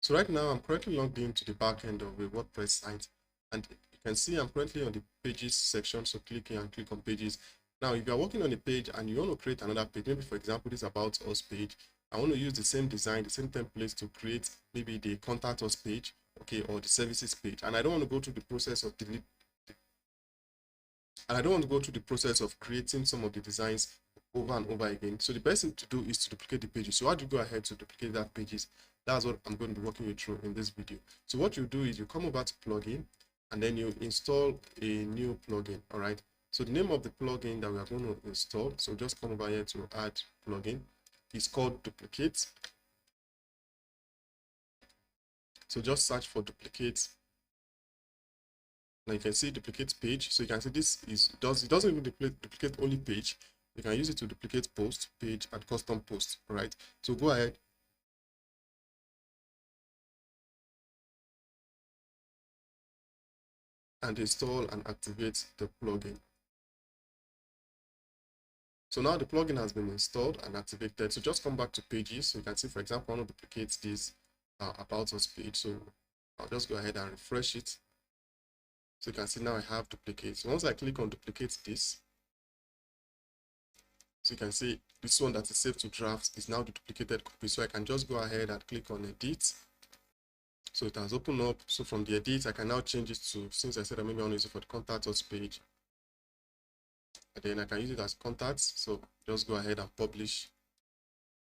So right now I'm currently logged into the back end of a WordPress site, and you can see I'm currently on the pages section. So click here and click on pages. Now, if you are working on a page and you want to create another page, maybe for example, this about us page, I want to use the same design, the same templates to create maybe the contact us page, okay, or the services page. And I don't want to go through the process of creating some of the designs over and over again. So the best thing to do is to duplicate the pages. So how do you go ahead to duplicate that pages? That's what I'm going to be walking you through in this video. So what you do is you come over to plugin, and then you install a new plugin. All right. So the name of the plugin that we are going to install, so just come over here to add plugin. It's called duplicate. So just search for duplicate. Now you can see duplicate page. So you can see this it doesn't even duplicate only page. You can use it to duplicate post, page, and custom post. All right. So go ahead and install and activate the plugin. So now the plugin has been installed and activated. So just come back to pages. So you can see, for example, I want to duplicate this about us page. So I'll just go ahead and refresh it. So you can see now I have duplicates. So once I click on duplicate this, so you can see this one that is saved to drafts is now the duplicated copy. So I can just go ahead and click on edit. So it has opened up. So from the edit, I can now change it to, since I said that maybe I want to use it for the contact us page, and then I can use it as contacts. So just go ahead and publish,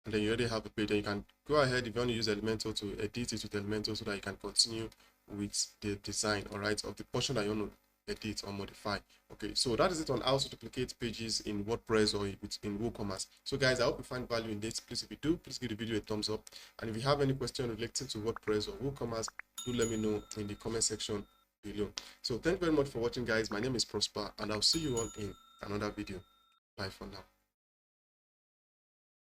and then you already have a page. And you can go ahead, if you want to use Elementor, to edit it with Elementor so that you can continue with the design, all right, of the portion that you want to edit or modify. Okay, so that is it on how to duplicate pages in WordPress or in WooCommerce. So guys, I hope you find value in this. Please, if you do, please give the video a thumbs up, and if you have any question related to WordPress or WooCommerce, do let me know in the comment section below. So thank you very much for watching, guys. My name is Prosper, and I'll see you all in another video. Bye for now.